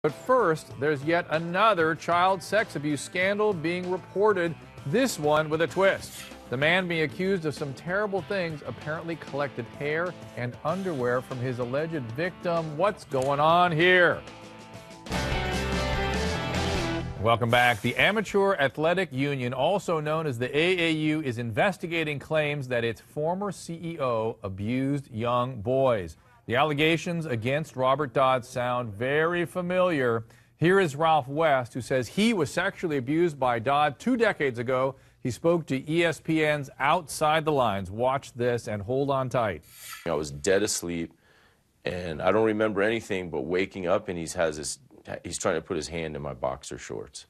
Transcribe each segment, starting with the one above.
But first, there's yet another child sex abuse scandal being reported, this one with a twist. The man being accused of some terrible things apparently collected hair and underwear from his alleged victim. What's going on here? Welcome back. The Amateur Athletic Union, also known as the AAU, is investigating claims that its former CEO abused young boys. The allegations against Robert Dodd sound very familiar. Here is Ralph West, who says he was sexually abused by Dodd 2 decades ago. He spoke to ESPN's Outside the Lines. Watch this and hold on tight. I was dead asleep, and I don't remember anything but waking up, and he's trying to put his hand in my boxer shorts.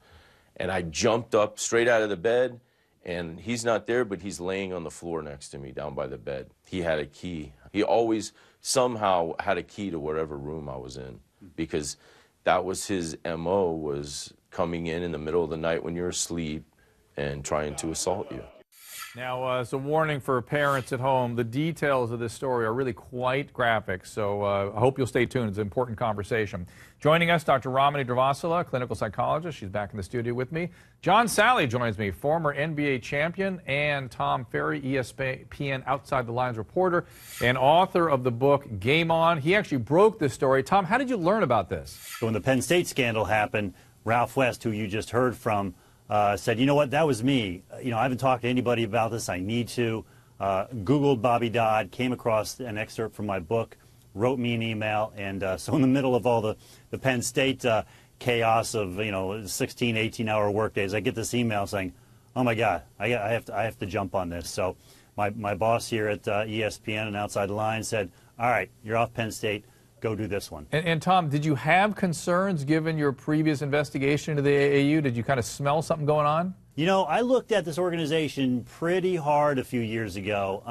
And I jumped up straight out of the bed, and he's not there, but he's laying on the floor next to me down by the bed. He had a key. He always somehow had a key to whatever room I was in, because that was his MO, was coming in the middle of the night when you're asleep and trying to assault you. Now, as a warning for parents at home, the details of this story are really quite graphic, so I hope you'll stay tuned. It's an important conversation. Joining us, Dr. Ramani Dravasula, clinical psychologist. She's back in the studio with me. John Salley joins me, former NBA champion, and Tom Ferry, ESPN Outside the Lines reporter and author of the book Game On. He actually broke this story. Tom, how did you learn about this? So when the Penn State scandal happened, Ralph West, who you just heard from, said, you know what, that was me. I haven't talked to anybody about this. I need to. Googled Bobby Dodd, came across an excerpt from my book, wrote me an email, and so in the middle of all the Penn State chaos of 16, 18-hour workdays, I get this email saying, oh my God, I have to jump on this. So my boss here at ESPN and Outside the Line said, all right, you're off Penn State. Go do this one. And Tom, did you have concerns given your previous investigation into the AAU? Did you kind of smell something going on? I looked at this organization pretty hard a few years ago,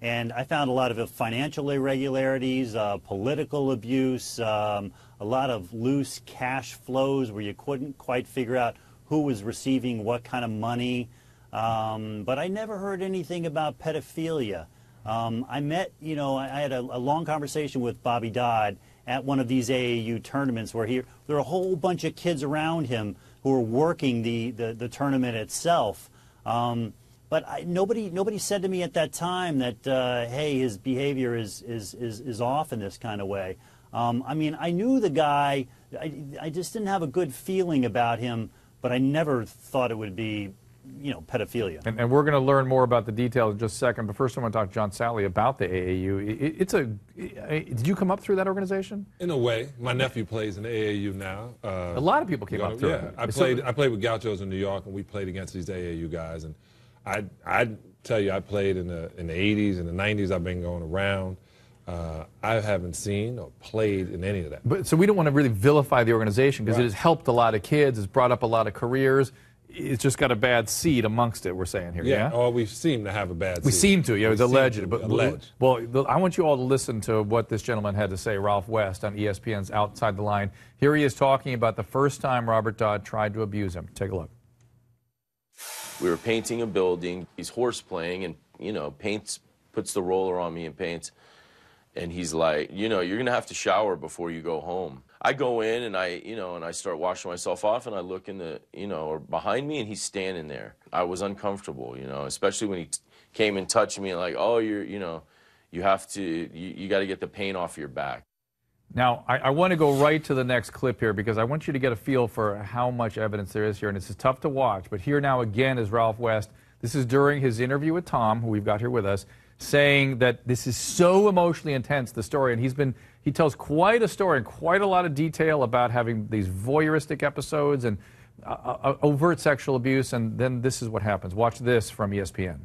and I found a lot of financial irregularities, political abuse, a lot of loose cash flows where you couldn't quite figure out who was receiving what kind of money. But I never heard anything about pedophilia. I met, I had a long conversation with Bobby Dodd at one of these AAU tournaments where there were a whole bunch of kids around him who were working the tournament itself. But nobody said to me at that time that, hey, his behavior is off in this kind of way. I mean, I knew the guy. I just didn't have a good feeling about him, but I never thought it would be pedophilia. And we're going to learn more about the details in just a second. But first I want to talk to John Salley about the AAU. Did you come up through that organization? In a way. My nephew plays in the AAU now. A lot of people came up through it. I played with Gauchos in New York, and we played against these AAU guys. And I'd tell you, I played in the 80s and the 90s. I've been going around. I haven't seen or played in any of that. But so we don't want to really vilify the organization because it has helped a lot of kids. It's brought up a lot of careers. It's just got a bad seed amongst it, we're saying here. Yeah, or we seem to have a bad seed. We seem to, it's alleged. But well, I want you all to listen to what this gentleman had to say, Ralph West, on ESPN's Outside the Line. Here he is talking about the first time Robert Dodd tried to abuse him. Take a look. We were painting a building. He's horse playing, and, puts the roller on me and paints. And he's like, you're going to have to shower before you go home. I go in and I start washing myself off, and I look in or behind me, and he's standing there. I was uncomfortable, especially when he came and touched me and like, oh, you have to, you got to get the paint off your back. Now, I want to go right to the next clip here because I want you to get a feel for how much evidence there is here, and this is tough to watch. But here now again is Ralph West. This is during his interview with Tom, who we've got here with us, saying that this is so emotionally intense, the story, and he tells quite a story and quite a lot of detail about having these voyeuristic episodes and overt sexual abuse, and then this is what happens. Watch this from ESPN.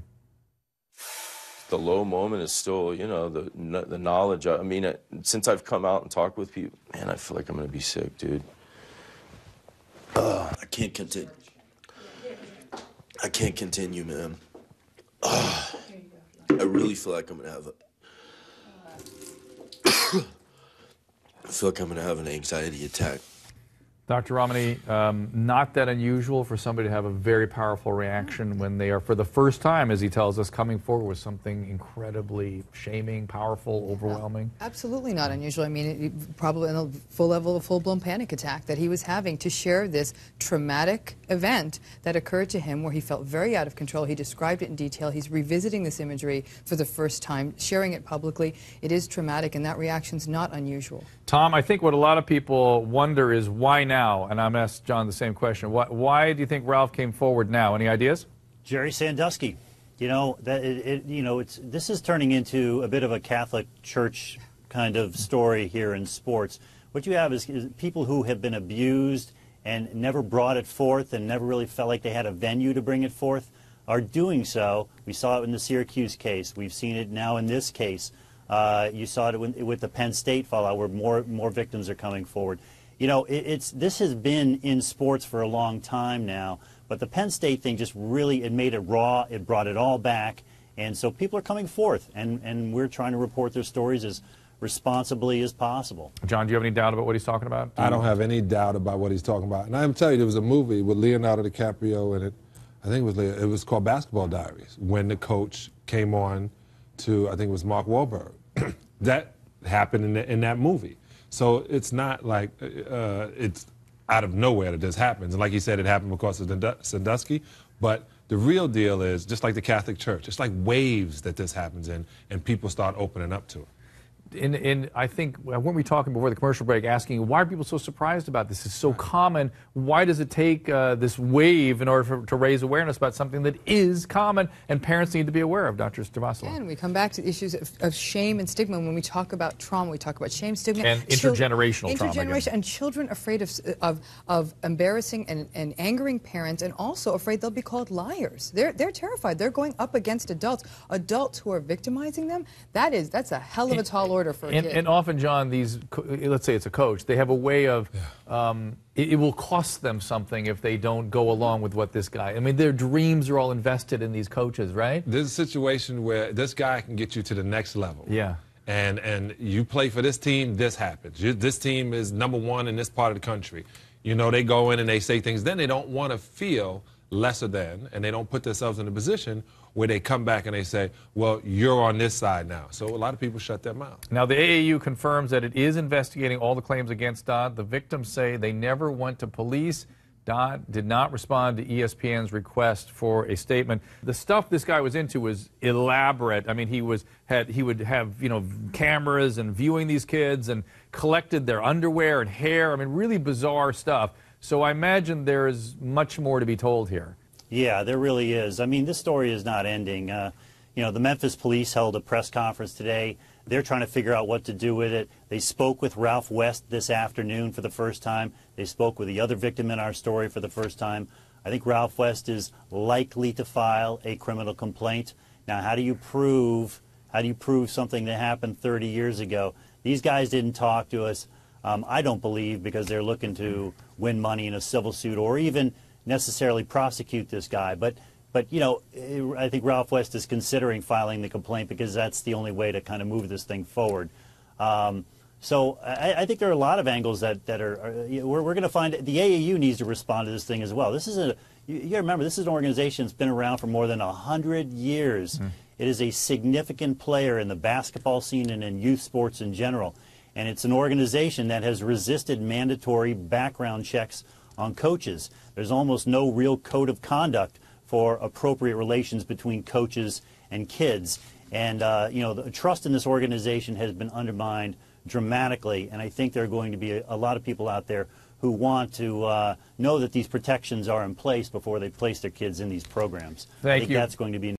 The low moment is still, the knowledge. I mean, since I've come out and talked with people, man, I feel like I'm going to be sick, dude. I can't continue. I can't continue, man. I really feel like I'm going to have I feel like I'm going to have an anxiety attack. Dr. Romney, not that unusual for somebody to have a very powerful reaction when they are, for the first time, as he tells us, coming forward with something incredibly shaming, powerful, overwhelming. Absolutely not unusual. I mean, probably in a full-blown panic attack that he was having to share this traumatic event that occurred to him where he felt very out of control. He described it in detail. He's revisiting this imagery for the first time, sharing it publicly. It is traumatic, and that reaction's not unusual. Tom, I think what a lot of people wonder is why now? And I'm asked John the same question. Why do you think Ralph came forward now? Any ideas? Jerry Sandusky. You know, this is turning into a bit of a Catholic Church kind of story here in sports. What you have is people who have been abused and never brought it forth and never really felt like they had a venue to bring it forth are doing so. We saw it in the Syracuse case. We've seen it now in this case. You saw it with the Penn State fallout where more victims are coming forward. You know, this has been in sports for a long time now, but the Penn State thing just really, it made it raw, it brought it all back, and so people are coming forth, and we're trying to report their stories as responsibly as possible. John, do you have any doubt about what he's talking about? I don't have any doubt about what he's talking about. And I'm telling you, there was a movie with Leonardo DiCaprio in it. I think it was called Basketball Diaries, when the coach came on to, I think it was Mark Wahlberg. That happened in that movie. So it's not like it's out of nowhere that this happens. And like you said, it happened because of Sandusky. But the real deal is, just like the Catholic Church, it's like waves that this happens in, and people start opening up to it. I think, weren't we talking before the commercial break, asking why are people so surprised about this? It's so common. Why does it take this wave in order to raise awareness about something that is common and parents need to be aware of, Dr. Stavasula? And we come back to issues of shame and stigma. When we talk about trauma, we talk about shame, stigma. And intergenerational trauma. Intergenerational, and children afraid of embarrassing and angering parents, and also afraid they'll be called liars. They're terrified. They're going up against adults who are victimizing them. That's a hell of a tall order. And often, John, let's say it's a coach, they have a way of, it will cost them something if they don't go along with what this guy, I mean, their dreams are all invested in these coaches, right? There's a situation where this guy can get you to the next level. Yeah. And you play for this team, this happens. This team is #1 in this part of the country. You know, they go in and they say things, then they don't want to feel lesser than, and they don't put themselves in a position where they come back and they say, well, you're on this side now. So a lot of people shut their mouth. Now, the AAU confirms that it is investigating all the claims against Dodd. The victims say they never went to police. Dodd did not respond to ESPN's request for a statement. The stuff this guy was into was elaborate. I mean, he would have, cameras and viewing these kids and collected their underwear and hair. I mean, really bizarre stuff. So I imagine there is much more to be told here. Yeah, there really is. I mean, this story is not ending. The Memphis police held a press conference today. They're trying to figure out what to do with it. They spoke with Ralph West this afternoon for the first time. They spoke with the other victim in our story for the first time. I think Ralph West is likely to file a criminal complaint. Now, how do you prove something that happened 30 years ago? These guys didn't talk to us, I don't believe, because they're looking to win money in a civil suit or even necessarily prosecute this guy. But I think Ralph West is considering filing the complaint because that's the only way to kind of move this thing forward. So I think there are a lot of angles that we're going to find. The AAU needs to respond to this thing as well. You got to remember, this is an organization that's been around for more than 100 years. It is a significant player in the basketball scene and in youth sports in general. And it's an organization that has resisted mandatory background checks on coaches. There's almost no real code of conduct for appropriate relations between coaches and kids. And, the trust in this organization has been undermined dramatically. And I think there are going to be a lot of people out there who want to know that these protections are in place before they place their kids in these programs. Thank you. That's going to be